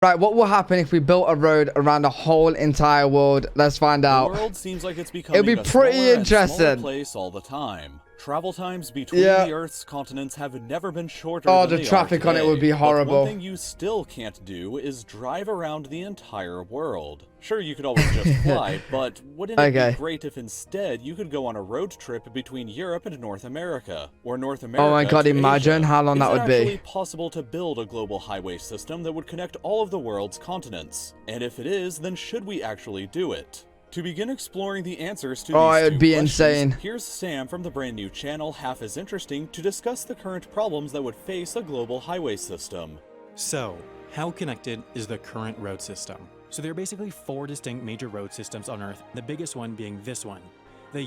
Right, what will happen if we built a road around the whole entire world? Let's find out. The world seems like it's becoming It'll be pretty interesting. And smaller place all the time. Travel times between the Earth's continents have never been shorter Oh, than the traffic on it would be horrible. But one thing you still can't do is drive around the entire world. Sure, you could always just fly, but wouldn't it be great if instead you could go on a road trip between Europe and North America, or North America Oh my god, imagine how long that would be. Is it actually possible to build a global highway system that would connect all of the world's continents? And if it is, then should we actually do it? To begin exploring the answers to these it'd be insane. Here's Sam from the brand new channel Half as Interesting to discuss the current problems that would face a global highway system. So, how connected is the current road system? So there are basically 4 distinct major road systems on Earth, the biggest one being this one. The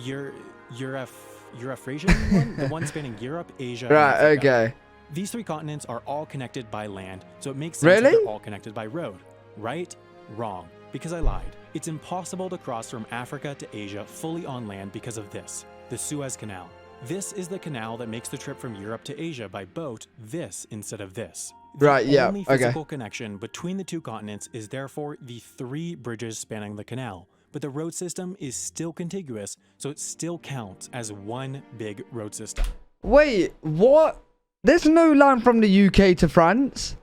Eurafrasian one, the one spanning Europe, Asia, and Africa. Okay. These 3 continents are all connected by land, so it makes sense that they're all connected by road. Right? Wrong. Because I lied. It's impossible to cross from Africa to Asia fully on land because of this, the Suez Canal. This is the canal that makes the trip from Europe to Asia by boat this instead of this. The only physical connection between the 2 continents is therefore the 3 bridges spanning the canal, but the road system is still contiguous, so it still counts as one big road system. Wait, what? There's no line from the UK to France?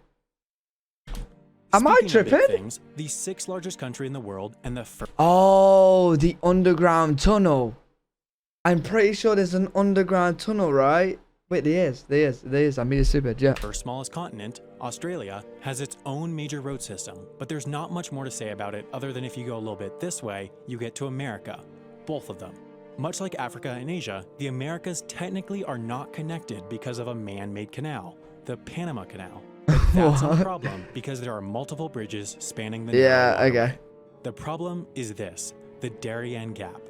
Am I tripping? Things, the 6th largest country in the world and the first. Oh, the underground tunnel. I'm pretty sure there's an underground tunnel, right? Wait, there is. I'm being stupid, yeah. First smallest continent, Australia, has its own major road system, but there's not much more to say about it other than if you go a little bit this way, you get to America. Both of them. Much like Africa and Asia, the Americas technically are not connected because of a man-made canal, the Panama Canal. That's a problem because there are multiple bridges spanning the The problem is this, the Darien Gap.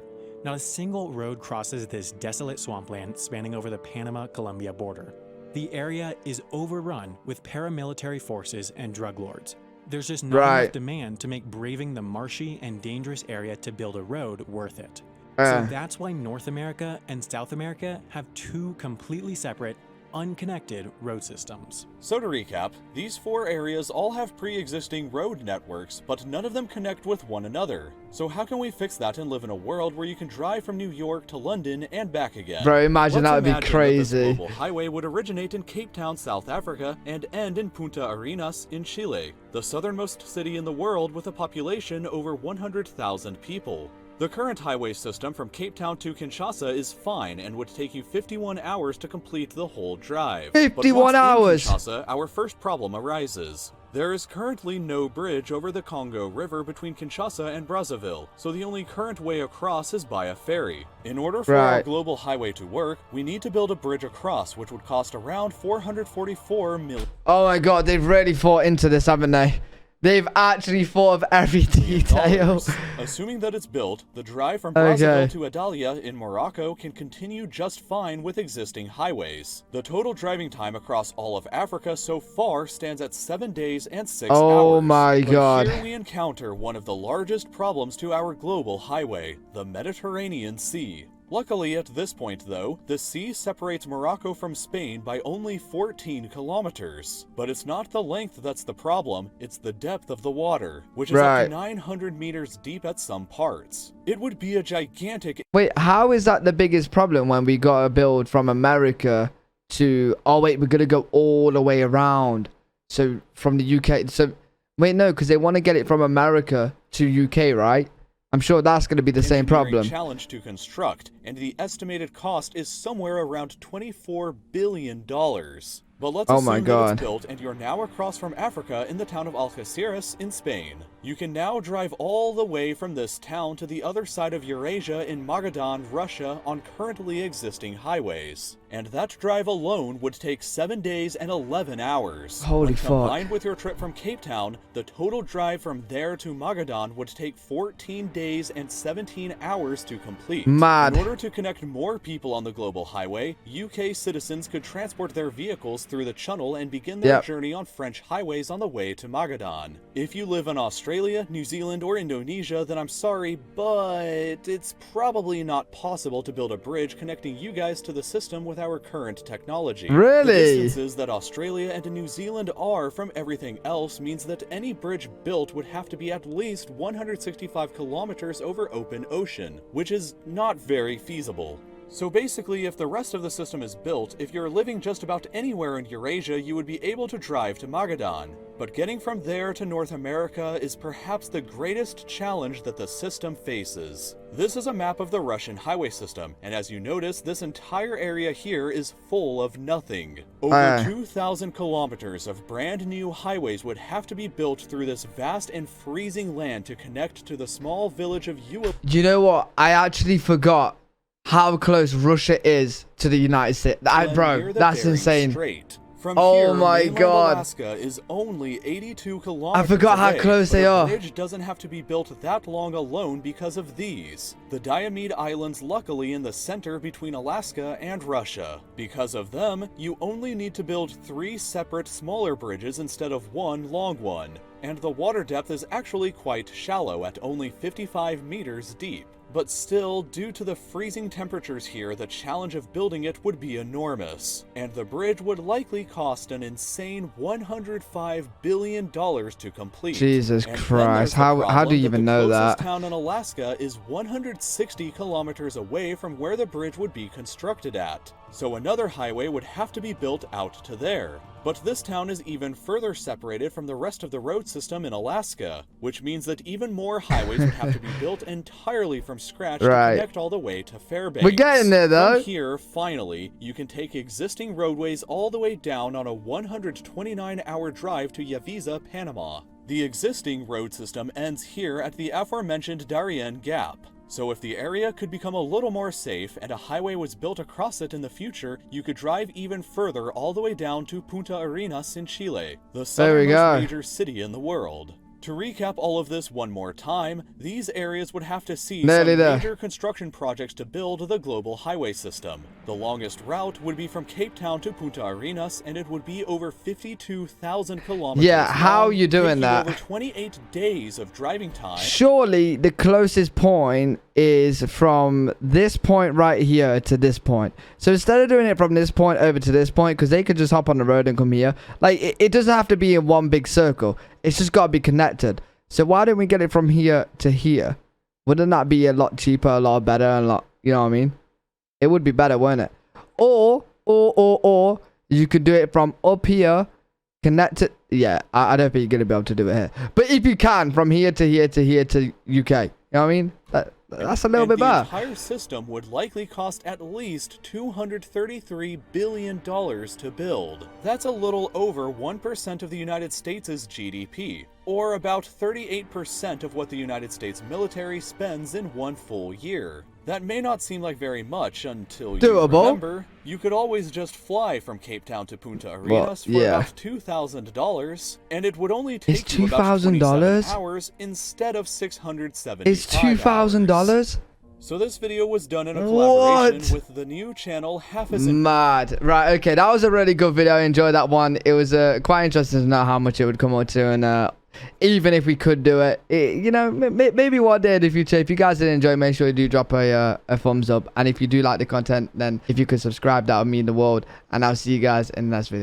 Not a single road crosses this desolate swampland spanning over the Panama-Colombia border. The area is overrun with paramilitary forces and drug lords. There's just not enough demand to make braving the marshy and dangerous area to build a road worth it. So that's why North America and South America have 2 completely separate, unconnected road systems. So to recap, these 4 areas all have pre-existing road networks, but none of them connect with one another. So how can we fix that and live in a world where you can drive from New York to London and back again? Bro, imagine that would be crazy. That this global highway would originate in Cape Town, South Africa, and end in Punta Arenas in Chile, the southernmost city in the world with a population over 100,000 people. The current highway system from Cape Town to Kinshasa is fine and would take you 51 hours to complete the whole drive. 51 hours! In Kinshasa, our first problem arises. There is currently no bridge over the Congo River between Kinshasa and Brazzaville, so the only current way across is by a ferry. In order for our global highway to work, we need to build a bridge across, which would cost around $444 million. Oh my god, they've really thought into this, haven't they? They've actually thought of every detail. Assuming that it's built, the drive from Brazzaville to Adalia in Morocco can continue just fine with existing highways. The total driving time across all of Africa so far stands at 7 days and 6 hours. Oh my god. Here we encounter one of the largest problems to our global highway, the Mediterranean Sea. Luckily, at this point, though, the sea separates Morocco from Spain by only 14 kilometers. But it's not the length that's the problem, it's the depth of the water, which is up to 900 meters deep at some parts. It would be a gigantic... Wait, how is that the biggest problem when we gotta build from America to... Oh, wait, we're gonna go all the way around. So, from the UK... So, wait, no, because they want to get it from America to UK, right? I'm sure that's going to be the same problem. Challenge to construct, and the estimated cost is somewhere around $24 billion. But let's assume that it's built and you're now across from Africa in the town of Algeciras in Spain. You can now drive all the way from this town to the other side of Eurasia in Magadan, Russia on currently existing highways. And that drive alone would take 7 days and 11 hours. Holy fuck. Combined with your trip from Cape Town, the total drive from there to Magadan would take 14 days and 17 hours to complete. Mad. In order to connect more people on the global highway, UK citizens could transport their vehicles through the channel and begin their journey on French highways on the way to Magadan. If you live in Australia, New Zealand, or Indonesia, then I'm sorry, but it's probably not possible to build a bridge connecting you guys to the system with our current technology. Really? The distances that Australia and New Zealand are from everything else means that any bridge built would have to be at least 165 kilometers over open ocean, which is not very feasible. So basically, if the rest of the system is built, if you're living just about anywhere in Eurasia, you would be able to drive to Magadan. But getting from there to North America is perhaps the greatest challenge that the system faces. This is a map of the Russian highway system, and as you notice, this entire area here is full of nothing. Over 2,000 kilometers of brand new highways would have to be built through this vast and freezing land to connect to the small village of You know what? I actually forgot how close Russia is to the United States. Bro, that's insane. Strait. From oh here, my God. Alaska is only 82 kilometers I forgot away, how close they are. The bridge doesn't have to be built that long alone because of these. The Diomede Islands luckily in the center between Alaska and Russia. Because of them, you only need to build 3 separate smaller bridges instead of one long one. And the water depth is actually quite shallow at only 55 meters deep. But still, due to the freezing temperatures here, the challenge of building it would be enormous, and the bridge would likely cost an insane $105 billion to complete. Jesus Christ, how do you even know that? The closest town in Alaska is 160 kilometers away from where the bridge would be constructed at, so another highway would have to be built out to there. But this town is even further separated from the rest of the road system in Alaska, which means that even more highways would have to be built entirely from scratch to connect all the way to Fairbanks. We're getting there, though. From here, finally, you can take existing roadways all the way down on a 129-hour drive to Yaviza, Panama. The existing road system ends here at the aforementioned Darien Gap. So if the area could become a little more safe and a highway was built across it in the future, you could drive even further all the way down to Punta Arenas in Chile, the southernmost major city in the world. To recap all of this one more time, these areas would have to see some major construction projects to build the global highway system. The longest route would be from Cape Town to Punta Arenas, and it would be over 52,000 kilometers long, how are you doing that? Over 28 days of driving time. Surely the closest point is from this point right here to this point. So instead of doing it from this point over to this point, because they could just hop on the road and come here, like it doesn't have to be in one big circle. It's just got to be connected. So why don't we get it from here to here? Wouldn't that be a lot cheaper, a lot better, and a lot, you know what I mean? It would be better, wouldn't it? Or you could do it from up here, connect it. Yeah, I don't think you're going to be able to do it here. But if you can, from here to here to here to UK. You know what I mean? That's a little bit better. The entire system would likely cost at least $233 billion to build. That's a little over 1% of the United States' GDP, or about 38% of what the United States military spends in one full year. That may not seem like very much until you remember, you could always just fly from Cape Town to Punta Arenas for about $2,000, and it would only take you about 27 hours instead of 675 It's $2,000? So this video was done in a collaboration with the new channel Half As Mad. Right, okay, that was a really good video. I enjoyed that one. It was quite interesting to know how much it would come out to, and even if we could do it, you know, maybe one day in the future. If you guys did enjoy, make sure you do drop a thumbs up, and if you do like the content, then if you could subscribe, that would mean the world. And I'll see you guys in the next video.